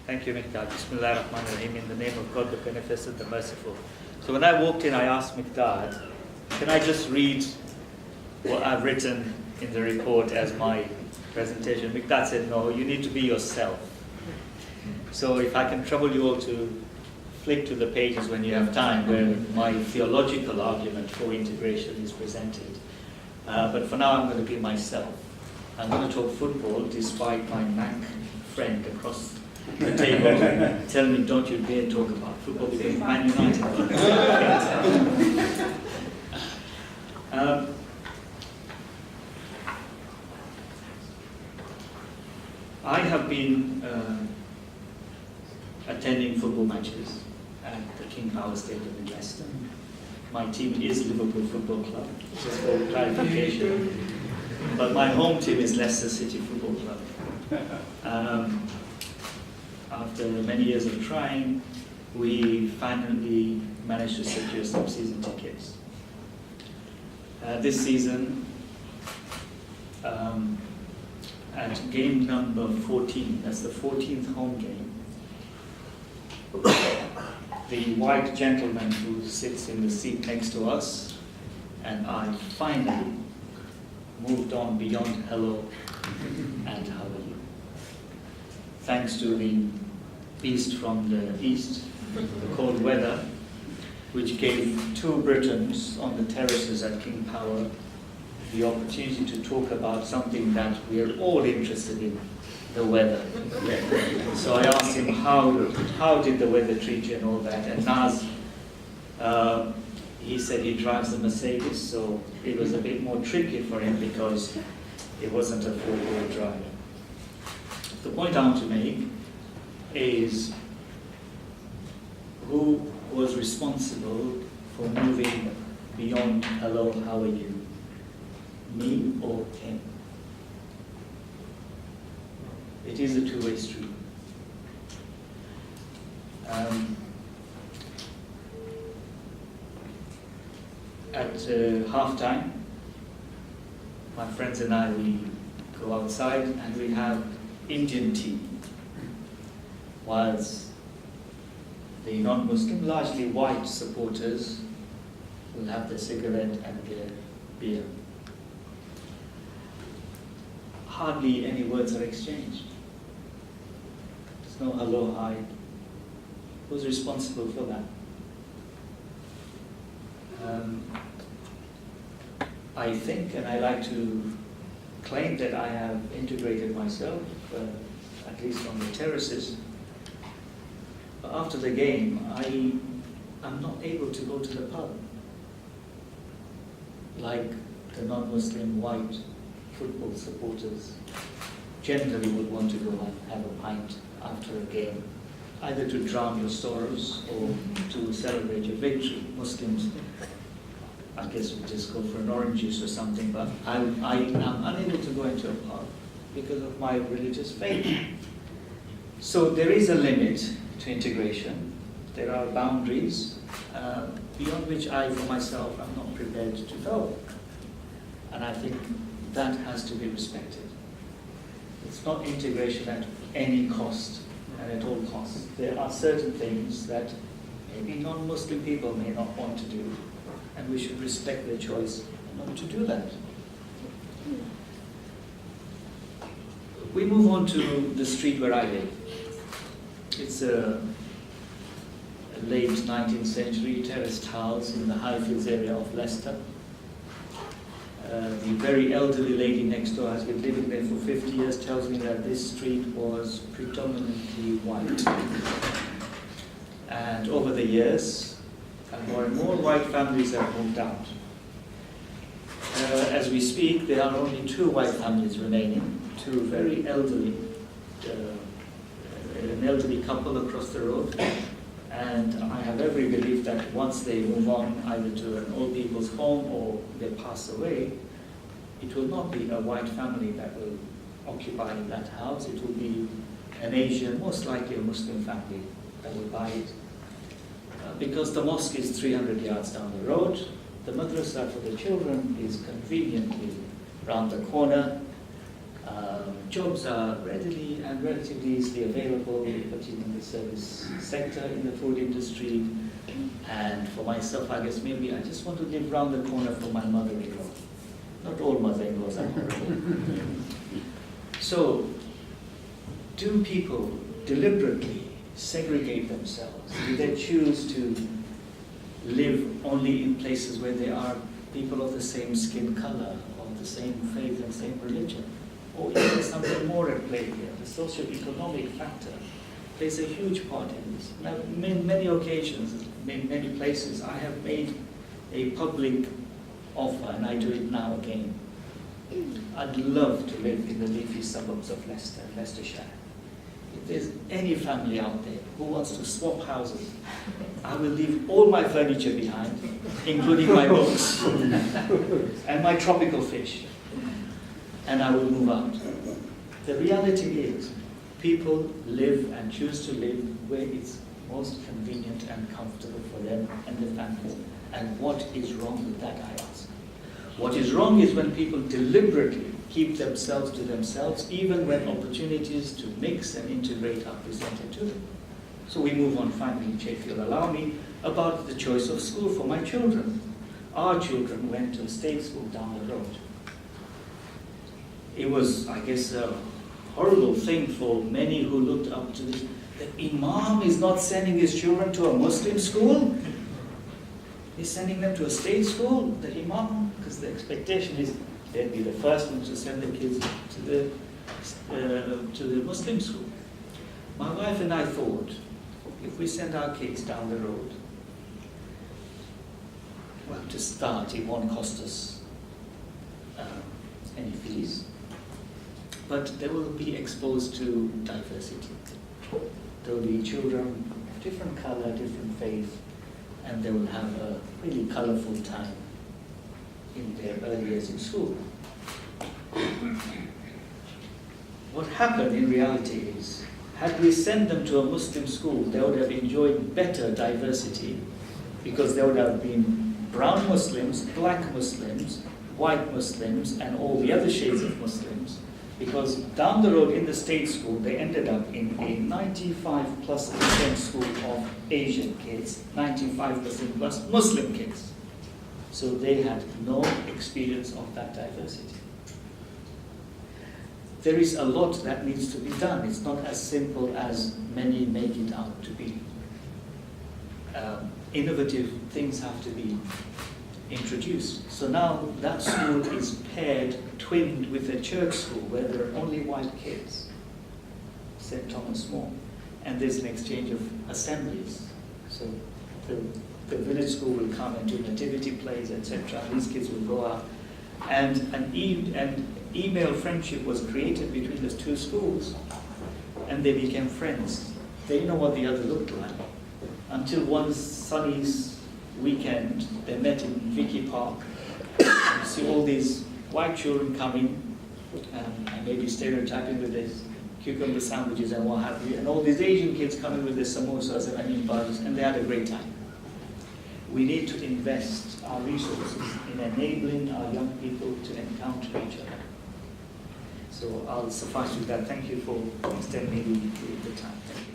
Thank you, Miqdad. Bismillah ar-Rahman ar-Rahim. In the name of God, the Beneficent, the Merciful. So when I walked in, I asked Miqdad, can I just read what I've written in the report as my presentation? Miqdad said, no, you need to be yourself. So if I can trouble you all to flick to the pages when you have time, where my theological argument for integration is presented. But for now, I'm going to be myself. I'm going to talk football, despite my Mac friend across the table telling me, don't you dare talk about football because Man United. I have been attending football matches at the King Power Stadium in Leicester. My team is Liverpool Football Club, just for clarification. But my home team is Leicester City Football Club. After many years of trying, we finally managed to secure some season tickets. This season, at game number 14, that's the 14th home game, the white gentleman who sits in the seat next to us and I finally moved on beyond hello and how are you. Thanks to the beast from the east, the cold weather, which gave two Britons on the terraces at King Power the opportunity to talk about something that we are all interested in, the weather. So I asked him, how did the weather treat you and all that? And Naz, he said he drives a Mercedes, so it was a bit more tricky for him because it wasn't a four-wheel drive. The point I want to make is who was responsible for moving beyond hello, how are you? Me or him? It is a two-way street. At halftime, my friends and I, we go outside and we have Indian tea, whilst the non-Muslim, largely white supporters will have their cigarette and their beer. Hardly any words are exchanged. There's no hello, hi. Who's responsible for that? I think, and I like to claim that I have integrated myself, at least on the terraces. But after the game, I'm not able to go to the pub like the non-Muslim white football supporters generally would want to go and have a pint after a game, either to drown your sorrows or to celebrate your victory. Muslims, I guess, would just go for an orange juice or something, but I am unable to go into a pub because of my religious faith. So there is a limit to integration. There are boundaries beyond which I, for myself, am not prepared to go. And I think that has to be respected. It's not integration at any cost and at all costs. There are certain things that maybe non-Muslim people may not want to do, and we should respect their choice not to do that. We move on to the street where I live. It's a late 19th century terraced house in the Highfields area of Leicester. The very elderly lady next door has been living there for 50 years, tells me that this street was predominantly white. And over the years, more and more white families have moved out. As we speak, there are only two white families remaining, two very elderly, an elderly couple across the road. And I have every belief that once they move on either to an old people's home or they pass away, it will not be a white family that will occupy that house. It will be an Asian, most likely a Muslim family that will buy it. Because the mosque is 300 yards down the road, the madrasa for the children is conveniently round the corner, Jobs are readily and relatively easily available, particularly in the service sector, in the food industry. And for myself, I guess maybe I just want to live round the corner from my mother-in-law. Not all mother-in-laws are horrible. So, do people deliberately segregate themselves? Do they choose to live only in places where there are people of the same skin color, of the same faith and same religion? Or is there something more at play here? The socio-economic factor plays a huge part in this. Now, in many occasions, in many places, I have made a public offer, and I do it now again. I'd love to live in the leafy suburbs of Leicester, Leicestershire. If there's any family out there who wants to swap houses, I will leave all my furniture behind, including my books and my tropical fish, and I will move out. The reality is, people live and choose to live where it's most convenient and comfortable for them and their families. And what is wrong with that, I ask? What is wrong is when people deliberately keep themselves to themselves, even when opportunities to mix and integrate are presented to them. So we move on finally, if you'll allow me, about the choice of school for my children. Our children went to a state school down the road. It was, I guess, a horrible thing for many who looked up to this. The Imam is not sending his children to a Muslim school. He's sending them to a state school, the Imam, because the expectation is they'd be the first ones to send the kids to the Muslim school. My wife and I thought, if we send our kids down the road, well, to start, it won't cost us any fees, but they will be exposed to diversity. There will be children of different color, different faith, and they will have a really colorful time in their early years in school. What happened in reality is, had we sent them to a Muslim school, they would have enjoyed better diversity, because there would have been brown Muslims, black Muslims, white Muslims, and all the other shades of Muslims, because down the road in the state school, they ended up in a 95+% school of Asian kids, 95% plus Muslim kids. So they had no experience of that diversity. There is a lot that needs to be done. It's not as simple as many make it out to be. Innovative things have to be introduced. So now that school is paired, twinned with a church school where there are only white kids, St. Thomas More, and there's an exchange of assemblies. So the village school will come and do nativity plays, etc. These kids will go out, and an email friendship was created between the two schools, and they became friends. They didn't know what the other looked like until one sunny weekend they met in Vicky Park. You see all these white children coming, and maybe stereotyping with their cucumber sandwiches and what have you, and all these Asian kids coming with their samosas and onion bars, and they had a great time. We need to invest our resources in enabling our young people to encounter each other. So I'll suffice with that. Thank you for extending me the time. Thank you.